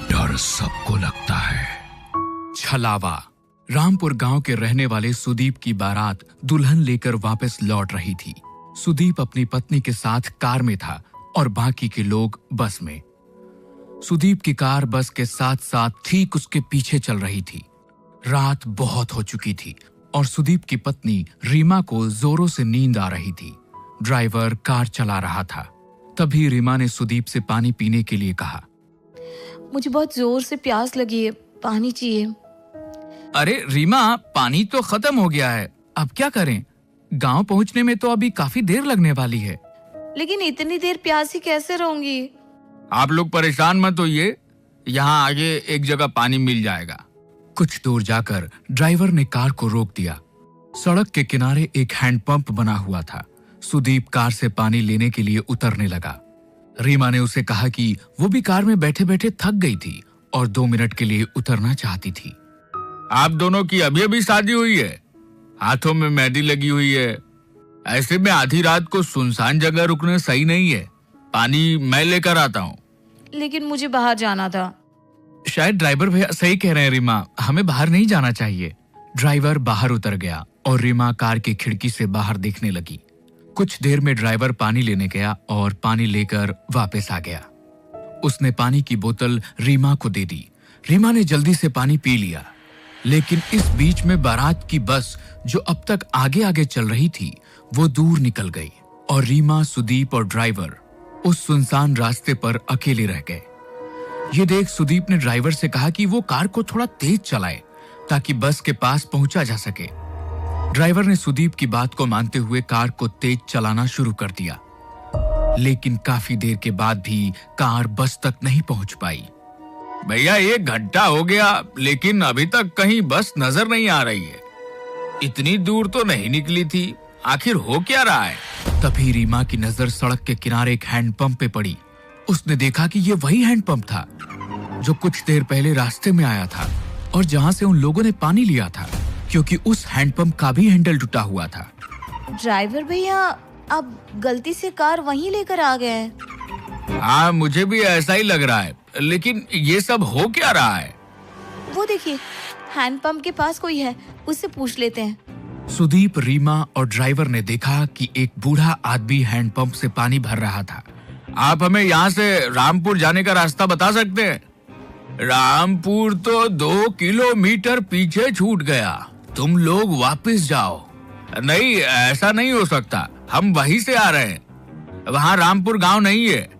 डर सबको लगता है। छलावा। रामपुर गांव के रहने वाले सुदीप की बारात दुल्हन लेकर वापस लौट रही थी। सुदीप अपनी पत्नी के साथ कार में था और बाकी के लोग बस में। सुदीप की कार बस के साथ साथ ठीक उसके पीछे चल रही थी। रात बहुत हो चुकी थी और सुदीप की पत्नी रीमा को जोरों से नींद आ रही थी। ड्राइवर कार चला रहा था। तभी रीमा ने सुदीप से पानी पीने के लिए कहा। मुझे बहुत जोर से प्यास लगी है, पानी चाहिए। अरे रीमा, पानी तो खत्म हो गया है, अब क्या करें? गांव पहुंचने में तो अभी काफी देर लगने वाली है। लेकिन इतनी देर प्यासी कैसे रहूंगी? आप लोग परेशान मत होइए, यहाँ आगे एक जगह पानी मिल जाएगा। कुछ दूर जाकर ड्राइवर ने कार को रोक दिया। सड़क के किनारे एक हैंडपंप बना हुआ था। सुदीप कार से पानी लेने के लिए उतरने लगा। रीमा ने उसे कहा कि वो भी कार में बैठे बैठे थक गई थी और 2 मिनट के लिए उतरना चाहती थी। आप दोनों की अभी अभी शादी हुई है, हाथों में मेहंदी लगी हुई है, ऐसे में आधी रात को सुनसान जगह रुकना सही नहीं है। पानी मैं लेकर आता हूँ। लेकिन मुझे बाहर जाना था। शायद ड्राइवर भैया सही कह रहे हैं रीमा, हमें बाहर नहीं जाना चाहिए। ड्राइवर बाहर उतर गया और रीमा कार की खिड़की से बाहर देखने लगी। कुछ देर में ड्राइवर पानी लेने गया और पानी लेकर वापस आ गया। उसने पानी की बोतल रीमा को दे दी। रीमा ने जल्दी से पानी पी लिया। लेकिन इस बीच में बारात की बस जो अब तक आगे आगे चल रही थी वो दूर निकल गई और रीमा, सुदीप और ड्राइवर उस सुनसान रास्ते पर अकेले रह गए। ये देख सुदीप ने ड्राइवर से कहा कि वो कार को थोड़ा तेज चलाए ताकि बस के पास पहुंचा जा सके। ड्राइवर ने सुदीप की बात को मानते हुए कार को तेज चलाना शुरू कर दिया। लेकिन काफी देर के बाद भी कार बस तक नहीं पहुंच पाई। भैया 1 घंटा हो गया लेकिन अभी तक कहीं बस नजर नहीं आ रही है। इतनी दूर तो नहीं निकली थी, आखिर हो क्या रहा है? तभी रीमा की नजर सड़क के किनारे एक हैंडपंप पे पड़ी। उसने देखा कि ये वही हैंडपंप था जो कुछ देर पहले रास्ते में आया था और जहां से उन लोगों ने पानी लिया था, क्योंकि उस हैंडपंप का भी हैंडल टूटा हुआ था। ड्राइवर भैया, आप गलती से कार वहीं लेकर आ गए हैं। हाँ, मुझे भी ऐसा ही लग रहा है, लेकिन ये सब हो क्या रहा है? वो देखिए, हैंडपंप के पास कोई है, उससे पूछ लेते हैं। सुदीप, रीमा और ड्राइवर ने देखा कि एक बूढ़ा आदमी हैंडपंप से पानी भर रहा था। आप हमें यहाँ से रामपुर जाने का रास्ता बता सकते हैं? रामपुर तो 2 किलोमीटर पीछे छूट गया, तुम लोग वापस जाओ। नहीं, ऐसा नहीं हो सकता, हम वहीं से आ रहे हैं, वहाँ रामपुर गांव नहीं है।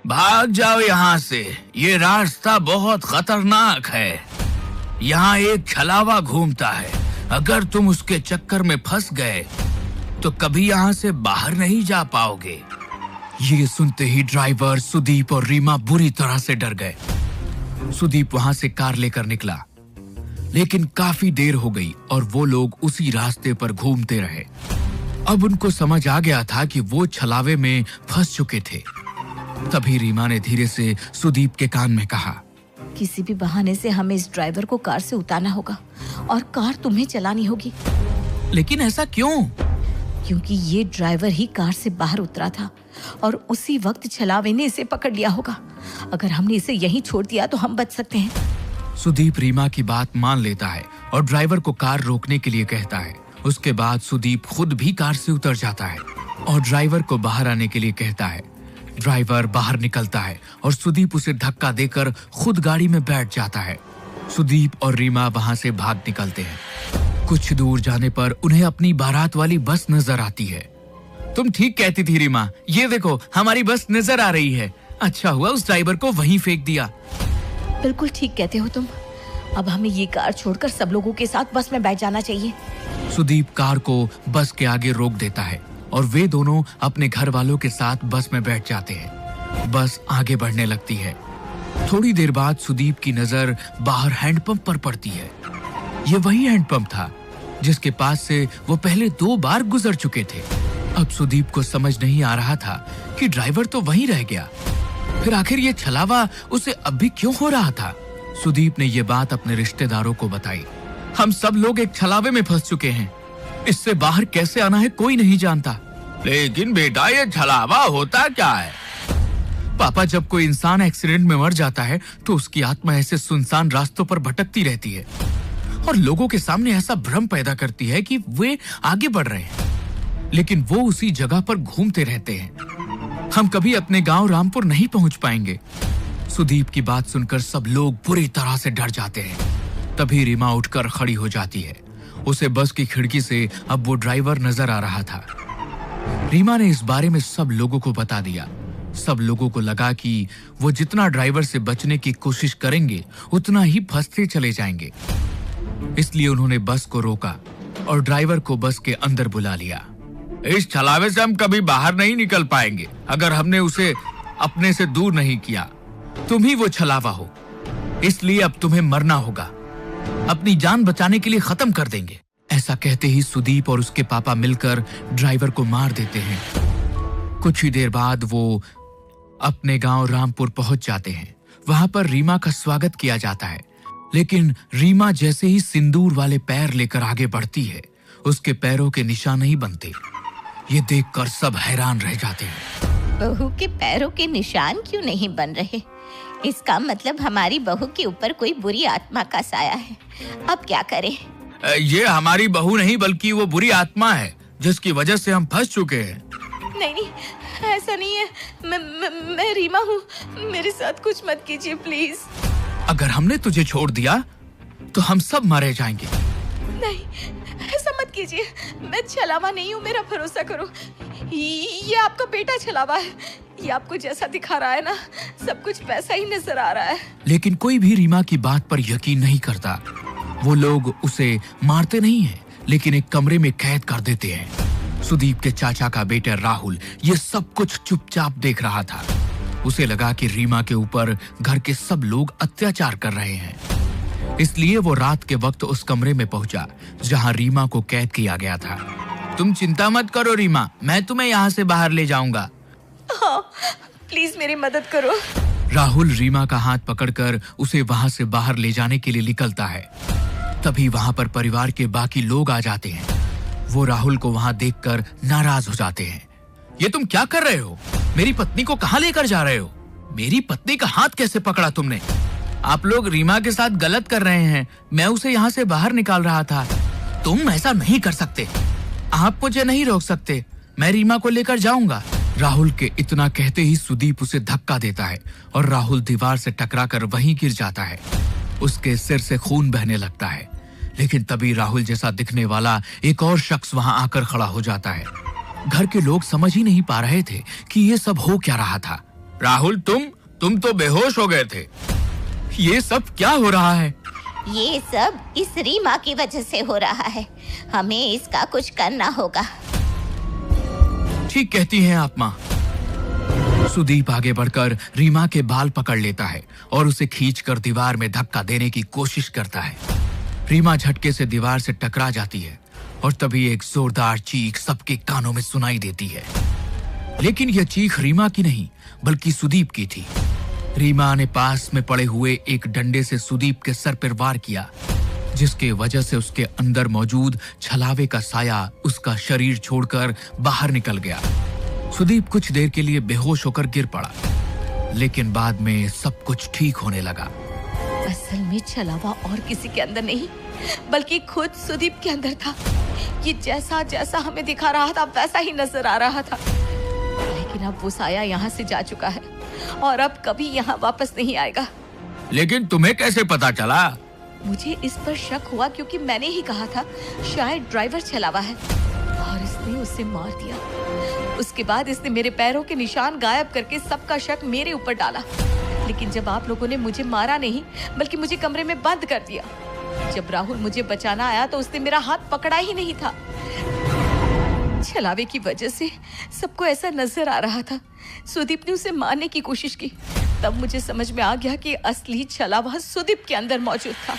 भाग जाओ यहाँ से, ये रास्ता बहुत खतरनाक है। यहाँ एक छलावा घूमता है, अगर तुम उसके चक्कर में फंस गए तो कभी यहाँ से बाहर नहीं जा पाओगे। ये सुनते ही ड्राइवर, सुदीप और रीमा बुरी तरह से डर गए। सुदीप वहां से कार लेकर निकला, लेकिन काफी देर हो गई और वो लोग उसी रास्ते पर घूमते रहे। अब उनको समझ आ गया था कि वो छलावे में फंस चुके थे। तभी रीमा ने धीरे से सुदीप के कान में कहा, किसी भी बहाने से हमें इस ड्राइवर को कार से उतारना होगा और कार तुम्हें चलानी होगी। लेकिन ऐसा क्यों? क्योंकि ये ड्राइवर ही कार से बाहर उतरा था और उसी वक्त छलावे ने इसे पकड़ लिया होगा। अगर हमने इसे यहीं छोड़ दिया तो हम बच सकते हैं। सुदीप रीमा की बात मान लेता है और ड्राइवर को कार रोकने के लिए कहता है। उसके बाद सुदीप खुद भी कार से उतर जाता है और ड्राइवर को बाहर आने के लिए कहता है। ड्राइवर बाहर निकलता है और सुदीप उसे धक्का देकर खुद गाड़ी में बैठ जाता है। सुदीप और रीमा वहां से भाग निकलते हैं। कुछ दूर जाने पर उन्हें अपनी बारात वाली बस नजर आती है। तुम ठीक कहती थी रीमा, ये देखो हमारी बस नजर आ रही है। अच्छा हुआ उस ड्राइवर को वहीं फेंक दिया। बिल्कुल ठीक कहते हो तुम। अब हमें ये कार छोड़कर सब लोगों के साथ बस में बैठ जाना चाहिए। सुदीप कार को बस के आगे रोक देता है और वे दोनों अपने घर वालों के साथ बस में बैठ जाते हैं। बस आगे बढ़ने लगती है। थोड़ी देर बाद सुदीप की नजर बाहर हैंडपंप पर पड़ती है। ये वही हैंडपंप था जिसके पास से वो पहले 2 बार गुजर चुके थे। अब सुदीप को समझ नहीं आ रहा था कि ड्राइवर तो वहीं रह गया, फिर आखिर ये छलावा उसे अब भी क्यों हो रहा था। सुदीप ने ये बात अपने रिश्तेदारों को बताई। हम सब लोग एक छलावे में फंस चुके हैं, इससे बाहर कैसे आना है कोई नहीं जानता। लेकिन बेटा, ये छलावा होता क्या है? पापा, जब कोई इंसान एक्सीडेंट में मर जाता है तो उसकी आत्मा ऐसे सुनसान रास्तों पर भटकती रहती है और लोगों के सामने ऐसा भ्रम पैदा करती है कि वे आगे बढ़ रहे हैं, लेकिन वो उसी जगह पर घूमते रहते हैं। हम कभी अपने गांव रामपुर नहीं पहुंच पाएंगे। सुदीप की बात सुनकर सब लोग बुरी तरह से डर जाते हैं। तभी रीमा उठकर खड़ी हो जाती है। उसे बस की खिड़की से अब वो ड्राइवर नजर आ रहा था। रीमा ने इस बारे में सब लोगों को बता दिया। सब लोगों को लगा कि वो जितना ड्राइवर से बचने की कोशिश करेंगे उतना ही फंसते चले जाएंगे। इसलिए उन्होंने बस को रोका और ड्राइवर को बस के अंदर बुला लिया। इस छलावे से हम कभी बाहर नहीं निकल पाएंगे अगर हमने उसे अपने से दूर नहीं किया। तुम ही वो छलावा हो, इसलिए अब तुम्हें मरना होगा। अपनी जान बचाने के लिए खत्म कर देंगे। ऐसा कहते ही सुदीप और उसके पापा मिलकर ड्राइवर को मार देते हैं। कुछ ही देर बाद वो अपने गांव रामपुर पहुंच जाते हैं। वहां पर रीमा का स्वागत किया जाता है, लेकिन रीमा जैसे ही सिंदूर वाले पैर लेकर आगे बढ़ती है, उसके पैरों के निशान नहीं बनते। ये देखकर सब हैरान रह जाते हैं। बहू के पैरों के निशान क्यों नहीं बन रहे? इसका मतलब हमारी बहू के ऊपर कोई बुरी आत्मा का साया है। अब क्या करें? ये हमारी बहू नहीं बल्कि वो बुरी आत्मा है जिसकी वजह से हम फंस चुके हैं। नहीं, ऐसा नहीं है। मैं रीमा हूँ। मेरे साथ कुछ मत कीजिए प्लीज। अगर हमने तुझे छोड़ दिया तो हम सब मारे जाएंगे। नहीं, ऐसा मत कीजिए। मैं छलावा नहीं हूँ, मेरा भरोसा करो। ये आपका बेटा छलावा है। ये आपको जैसा दिखा रहा है ना, सब कुछ वैसा ही नजर आ रहा है। लेकिन कोई भी रीमा की बात पर यकीन नहीं करता। वो लोग उसे मारते नहीं हैं, लेकिन एक कमरे में कैद कर देते हैं। सुदीप के चाचा का बेटा राहुल ये सब कुछ चुपचाप देख रहा था। उसे लगा कि रीमा के ऊपर घर के सब लोग अत्याचार कर रहे हैं, इसलिए वो रात के वक्त उस कमरे में पहुंचा जहां रीमा को कैद किया गया था। तुम चिंता मत करो रीमा, मैं तुम्हें यहाँ से बाहर ले जाऊंगा। हाँ, प्लीज मेरी मदद करो। राहुल रीमा का हाथ पकड़कर उसे वहां से बाहर ले जाने के लिए निकलता है। तभी वहां पर परिवार के बाकी लोग आ जाते हैं। वो राहुल को वहां देखकर नाराज हो जाते हैं। ये तुम क्या कर रहे हो? मेरी पत्नी को कहां लेकर जा रहे हो? मेरी पत्नी का हाथ कैसे पकड़ा तुमने? आप लोग रीमा के साथ गलत कर रहे हैं। मैं उसे यहाँ से बाहर निकाल रहा था। तुम ऐसा नहीं कर सकते। आप मुझे नहीं रोक सकते। मैं रीमा को लेकर जाऊंगा। राहुल के इतना कहते ही सुदीप उसे धक्का देता है और राहुल दीवार से टकराकर वहीं गिर जाता है। उसके सिर से खून बहने लगता है, लेकिन तभी राहुल जैसा दिखने वाला एक और शख्स वहां आकर खड़ा हो जाता है। घर के लोग समझ ही नहीं पा रहे थे कि ये सब हो क्या रहा था। राहुल, तुम तो बेहोश हो गए थे। ये सब क्या हो रहा है? ये सब इस रीमा की वजह से हो रहा है। हमें इसका कुछ करना होगा। ठीक कहती हैं आप माँ। सुदीप आगे बढ़कर रीमा के बाल पकड़ लेता है और उसे खींचकर दीवार में धक्का देने की कोशिश करता है। रीमा झटके से दीवार से टकरा जाती है और तभी एक जोरदार चीख सबके कानों में सुनाई देती है। लेकिन यह चीख रीमा की नहीं बल्कि सुदीप की थी। रीमा ने पास में पड़े हुए एक डंडे से सुदीप के सर पर वार किया, जिसके वजह से उसके अंदर मौजूद छलावे का साया उसका शरीर छोड़कर बाहर निकल गया। सुदीप कुछ देर के लिए बेहोश होकर गिर पड़ा, लेकिन बाद में सब कुछ ठीक होने लगा। असल में छलावा और किसी के अंदर नहीं बल्कि खुद सुदीप के अंदर था। ये जैसा जैसा हमें दिखा रहा था वैसा ही नजर आ रहा था, लेकिन अब वो साया यहाँ से जा चुका है और अब कभी यहाँ वापस नहीं आएगा। लेकिन तुम्हें कैसे पता चला? मुझे इस पर शक हुआ क्योंकि मैंने ही कहा था शायद ड्राइवर छलावा है और इसने उसे मार दिया। उसके बाद इसने मेरे पैरों के निशान गायब करके सबका शक मेरे ऊपर डाला। लेकिन जब आप लोगों ने मुझे मारा नहीं बल्कि मुझे कमरे में बंद कर दिया, जब राहुल मुझे बचाना आया तो उसने मेरा हाथ पकड़ा ही नहीं था। छलावे की वजह से सबको ऐसा नजर आ रहा था। सुदीप ने उसे मारने की कोशिश की। तब मुझे समझ में आ गया कि असली छलावा सुदीप के अंदर मौजूद था।